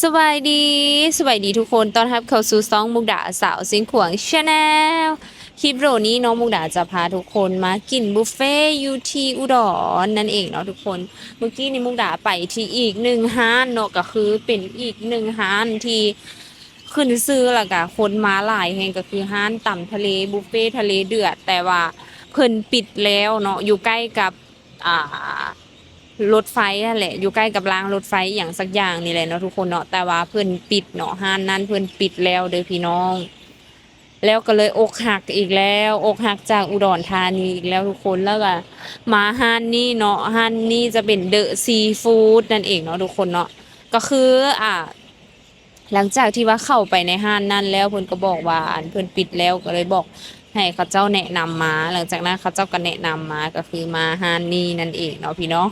สวัสดีทุกคนต้อนรับเข้าสู่ซ่องมุกดาสาวสิงขวางชาแนลคลิปโรนี้น้องมุกดาจะพาทุกคนมากินบุฟเฟ่ยูทีอุดรนั่นเองเนาะทุกคนเมื่อกี้นี่มุกดาไปที่อีกหนึ่งห้านเนาะก็คือเป็นอีกหนึ่งห้านที่ขึ้นซื้อและกะคนมาหลายแห่งก็คือห้านต่ำทะเลบุฟเฟ่ทะเลเดือดแต่ว่าเพิ่นปิดแล้วเนาะอยู่ใกล้กับอ่ารถไฟนั่นแหละอยู่ใกล้กับรางรถไฟอย่างสักอย่างนี่แหละเนาะทุกคนเนาะแต่ว่าเพิ่นปิดเนาะห้านนั้นเพิ่นปิดแล้วเด้อพี่น้องแล้วก็เลยอกหักอีกแล้วอกหักจากอุดรธานีอีกแล้วทุกคนแล้วก็มาห้านนี้เนาะห้านนี้จะเป็นเดอะซีฟู้ดนั่นเองเนาะทุกคนเนาะก็คือหลังจากที่ว่าเข้าไปในห้านนั้นแล้วเพิ่นก็บอกว่าเพิ่นปิดแล้วก็เลยบอกให้เขาเจ้าแนะนำมาหลังจากนั้นเขาเจ้าก็แนะนำมาก็คือมาห้านนี้นั่นเองเนาะพี่น้อง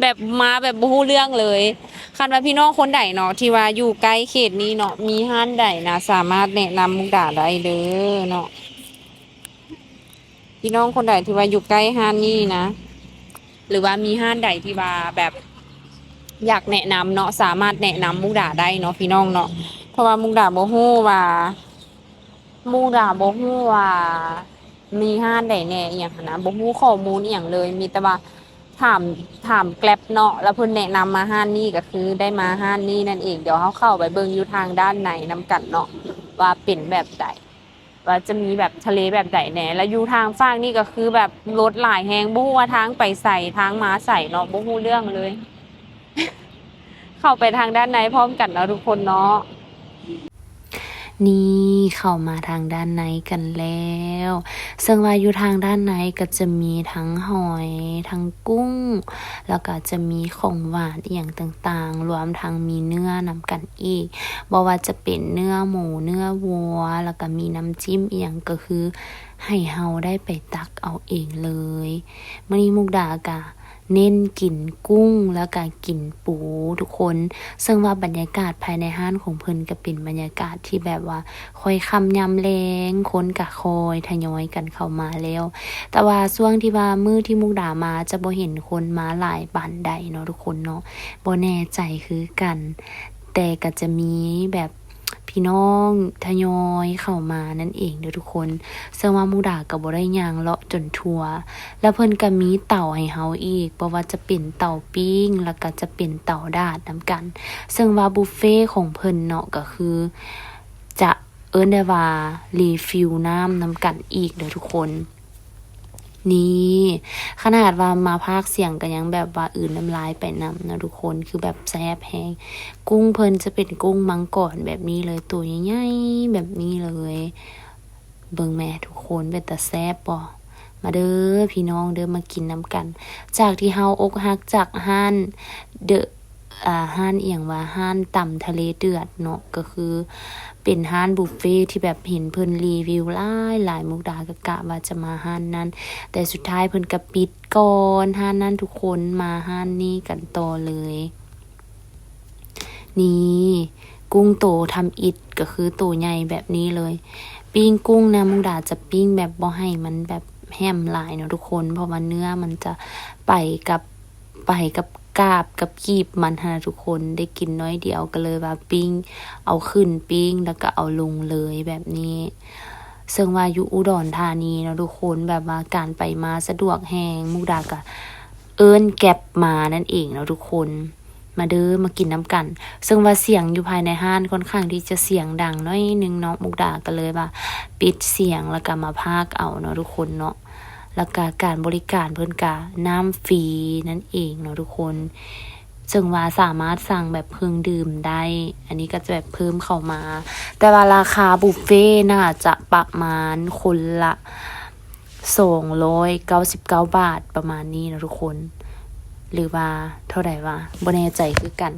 แบบมาแบบบ่ฮู้เรื่องเลยคันว่าพี่น้องคนใดเนาะที่ว่าอยู่ใกล้เขตนี้เนาะมีห้านใดนะสามารถแนะนำมุกดาได้เด้อเนาะพี่น้องคนใดที่ว่าอยู่ใกล้ห้านนี้นะหรือว่ามีห้านใดที่ว่าแบบอยากแนะนำเนาะสามารถแนะนำมุกดาได้เนาะพี่น้องเนาะเพราะว่ามุกดาบ่ฮู้ว่ามีห้านใดแหน่อหย่างหั้นนะบ่ฮู้ข้อมูลอหย่างเลยมีแต่ว่า ถามแกล็บเนาะแล้วเพิ่นแนะนำมาห้านนี้ก็คือได้มาห้านนี้นั่นเองเดี๋ยวเขาเข้าไปเบิ่งอยู่ทางด้านในนํกันเนาะว่าเป็นแบบใดว่าจะมีแบบทะเลแบบใดแหน่แล้วอยู่ทางฝั่งนี่ก็คือแบบรถหลายแฮงบ่ฮู้ว่าทางไปใส่ทางมาใส่เนาะบ่ฮู้เรื่องเลยเข้าไปทางด้านในพร้อมกันเนาะทุกคนเนาะ นี่เข้ามาทางด้านในกันแล้วซึ่งว่าอยู่ทางด้านในก็จะมีทั้งหอยทั้งกุ้งแล้วก็จะมีของหวานอย่างต่างๆรวมทั้งมีเนื้อนำกันอีกบ่ว่าจะเป็นเนื้อหมูเนื้อวัวแล้วก็มีน้ำจิ้มอียงก็คือให้เฮาได้ไปตักเอาเองเลยมื้อนี้มุกดากะเน้นกินกุ้งแล้วก็กินปูทุกคนซึ่งว่าบรรยากาศภายในห้านของเพิ่นก็เป็นบรรยากาศที่แบบว่าค่อยค่ำยามแลงคนก็คอยทยอยกันเข้ามาแล้วแต่ว่าช่วงที่ว่ามื้อที่มุกดามาจะบ่เห็นคนมาหลายปานใดเนาะทุกคนเนาะบ่แน่ใจคือกันแต่ก็จะมีแบบพี่น้องทยอยเข้ามานั่นเองเด้อทุกคนซึ่งว่ามุกดาก็บ่ได้ย่างเลาะจนทั่วแล้วเพิ่นก็มีเต่าให้เฮาอีกบ่ว่าจะเป็นเต่าปิ้งแล้วก็จะเป็นเต่าดาดนำกันซึ่งว่าบุฟเฟ่ของเพิ่นเนาะก็คือจะเอิ้นได้ว่ารีฟิลน้ำนำกันอีกเด้อทุกคนนี่ขนาดว่ามาพากย์เสียงก็ยังแบบว่าอื่นน้ำลายไปนำนะทุกคนคือแบบแซ่บแฮงกุ้งเพิ่นจะเป็นกุ้งมังกรแบบนี้เลยตัวใหญ่ๆแบบนี้เลยเบิ่งแม่ทุกคนเป็นตาแซ่บบ่มาเด้อพี่น้องเด้อมากินน้ำกันจากที่เฮาอกหักจากห้านเดอะห้านเอียงว่าห้านต่ำทะเลเดือดเนาะก็คือเป็นห้านบุฟเฟ่ที่แบบเห็นเพิ่นรีวิวหลายมุกดาก็กะว่าจะมาห้านนั้นแต่สุดท้ายเพิ่นก็ปิดก่อนห้านนั้นทุกคนมาห้านนี้กันต่อเลยนี่กุ้งโตทำอิฐก็คือโตใหญ่แบบนี้เลยปิ้งกุ้งนะมุกดาจะปิ้งแบบบ่ให้มันแบบแห้มหลายเนาะทุกคนเพราะว่าเนื้อมันจะไปกับกาบกับกีบมันนะทุกคนได้กินน้อยเดียวก็เลยว่าปิ้งเอาขึ้นปิ้งแล้วก็เอาลงเลยแบบนี้ซึ่งว่าอยู่อุดรธานีเนาะทุกคนแบบว่าการไปมาสะดวกแฮงมุกดาก็เอิ้นแก็บมานั่นเองเนาะทุกคนมาเด้อมากินน้ำกันซึ่งว่าเสียงอยู่ภายในห้านค่อนข้างที่จะเสียงดังน้อยนึงเนาะมุกดาก็เลยว่าปิดเสียงแล้วก็มาพากย์เอาเนาะทุกคนเนาะแล้วก็การบริการเพิ่นก็น้ำฟรีนั่นเองเนาะทุกคนซึ่งว่าสามารถสั่งแบบเครื่องดื่มได้อันนี้ก็จะแบบเพิ่มเข้ามาแต่ว่าราคาบุฟเฟ่น่าจะประมาณคนละ299 บาทประมาณนี้นะทุกคนหรือว่าเท่าไหร่วะบ่แน่ใจคือกัน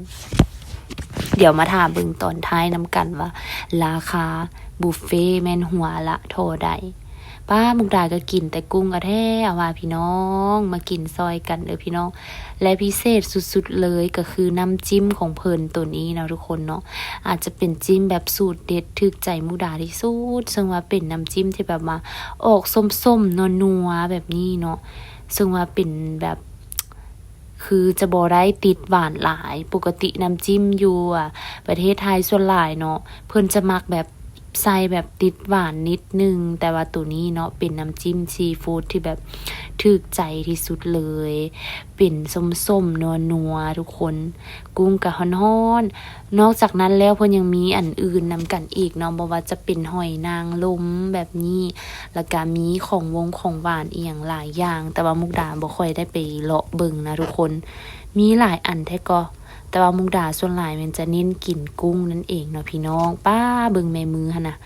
เดี๋ยวมาถามเบิ่งตอนท้ายนำกันว่าราคาบุฟเฟ่แม่นหัวละเท่าใดป้ามุกดาก็กินแต่กุ้งกระแท้ว่าพี่น้องมากินซอยกันเด้อพี่น้องและพิเศษสุดๆเลยก็คือน้ำจิ้มของเพิ่นตัวนี้นะทุกคนเนาะอาจจะเป็นจิ้มแบบสูตรเด็ดถึกใจมุกดาที่สุดซึ่งว่าเป็นน้ำจิ้มที่แบบมาออกส้มๆนัวๆแบบนี้เนาะซึ่งว่าเป็นแบบ คือจะบ่ได้ติดหวานหลายปกติน้ำจิ้มอยู่ประเทศไทยส่วนหลายเนาะเพิ่นจะมักแบบใส่แบบติดหวานนิดนึงแต่ว่าตัวนี้เนาะเป็นน้ำจิ้มซีฟู้ดที่แบบถูกใจที่สุดเลยเป็นส้มๆนัวๆทุกคนกุ้งกะฮ้อนๆนอกจากนั้นแล้วเพิ่นยังมีอันอื่นนำกันอีกเนาะบ่ว่าจะเป็นหอยนางรมแบบนี้แล้วก็มีของหวานอีหยังหลายอย่างแต่ว่ามุกดาบ่ค่อยได้ไปเลาะเบิ่งนะทุกคนมีหลายอันแท้ก็แต่ว่ามุกดาส่วนหลายมันจะเน้นกินกุ้งนั่นเองเนาะพี่น้องป้าเบิ่งแม่มือหั่นน่ะ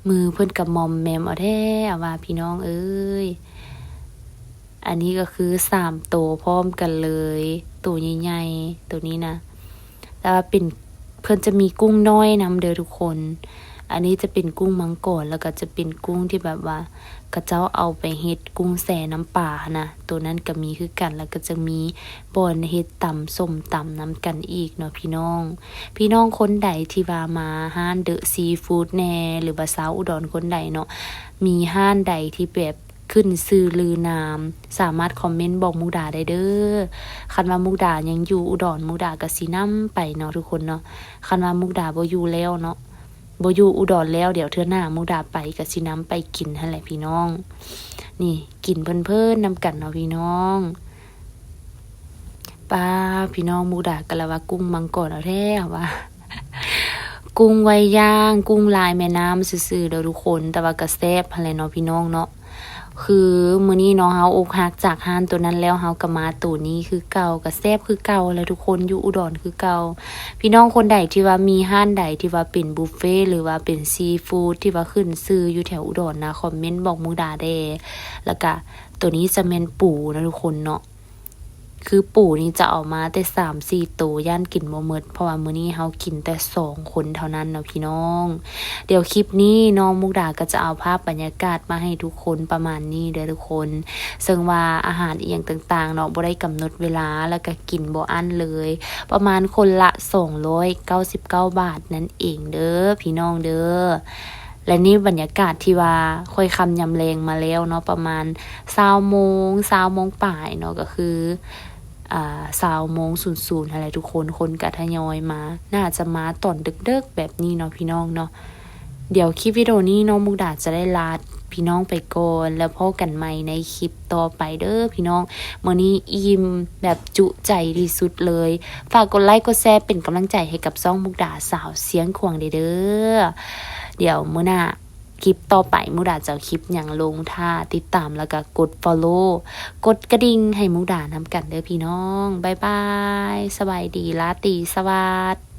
มือเพิ่นก็มอมแมมเอาแท้ว่าพี่น้องเอ้ยอันนี้ก็คือ3ตัวพร้อมกันเลยตัวใหญ่ๆตัวนี้นะแต่ว่าเป็นเพิ่นจะมีกุ้งน้อยนำเด้อทุกคนอันนี้จะเป็นกุ้งมังกรแล้วก็จะเป็นกุ้งที่แบบว่ากระเจ้าเอาไปเฮ็ดกุ้งแช่น้ำปลานะตัวนั้นก็มีคือกันแล้วก็จะมีบ่อนเฮ็ดตำส้มตำน้ำกันอีกเนาะพี่น้องคนใดที่ว่ามาห้านเดอะซีฟู้ดแน่หรือว่าสาวอุดรคนใดเนาะมีห้านใดที่แบบขึ้นชื่อลือนามสามารถคอมเมนต์บอกมุกดาได้เด้อคันว่ามุกดายังอยู่อุดรมุกดาก็สินำไปเนาะทุกคนเนาะคันว่ามุกดาบ่อยู่แล้วเนาะบ่อยู่อุดรแล้วเดี๋ยวเทื่อหน้ามุกดาไปก็สินำไปกินหั่นแหละพี่น้องนี่กินเพิ่นๆนำกันเนาะพี่น้องป้าพี่น้องมุกดาก็ละว่ากุ้งมังกรเอาแท้ว่า กุ้งไว้ย่างกุ้งลายแม่น้ำซื่อๆเด้อทุกคนแต่ว่าก็แซ่บหั่นแหละเนาะพี่น้องเนาะคือมื้อนี้เนาะเฮาอกหักจากร้านตัวนั้นแล้วเฮาก็มาตัวนี้คือเก่าก็แซ่บคือเก่าแหละทุกคนอยู่อุดรคือเก่าพี่น้องคนใดที่ว่ามีร้านใดที่ว่าเป็นบุฟเฟต์หรือว่าเป็นซีฟู้ดที่ว่าขึ้นชื่ออยู่แถวอุดรนะคอมเมนต์บอกมุกดาแด่แล้วก็ตัวนี้จะแม่นปูนะทุกคนเนาะ คือปู่นี่จะเอามาแต่3-4ตัวย่านกินบ่หมดเพราะว่ามื้อนี้เฮากินแต่2คนเท่านั้นเนาะพี่น้องเดี๋ยวคลิปนี้น้องมุกดาก็จะเอาภาพบรรยากาศมาให้ทุกคนประมาณนี้เด้อทุกคนซึ่งว่าอาหารอีหยังต่างๆเนาะบ่ได้กำหนดเวลาแล้วก็กินบ่อั้นเลยประมาณคนละ299บาทนั่นเองเด้อพี่น้องเด้อและนี่บรรยากาศที่ว่าค่อยค่ำยามแลงมาแล้วเนาะประมาณ20:00 20:00ปลายเนาะก็คือ20:00อะไรทุกคนก็ทยอยมาน่าจะมาตอนดึกๆแบบนี้เนาะพี่น้องเนาะเดี๋ยวคลิปวิดีโอนี้น้องมุกดาจะได้ลาพี่น้องไปก่อนแล้วพบกันใหม่ในคลิปต่อไปเด้อพี่น้องมื้อนี้อิ่มแบบจุใจที่สุดเลยฝากกดไลค์กดแชร์เป็นกำลังใจให้กับช่องมุกดาสาวเสียงขวางเด้อเดี๋ยวมื้อหน้าคลิปต่อไปมุกดาจะเอาคลิปอย่างลงท่าติดตามแล้วก็กด follow กดกระดิ่งให้มุกดานำกันเด้อพี่น้องบ๊ายบายสบายดีลาตรีสวัสดิ์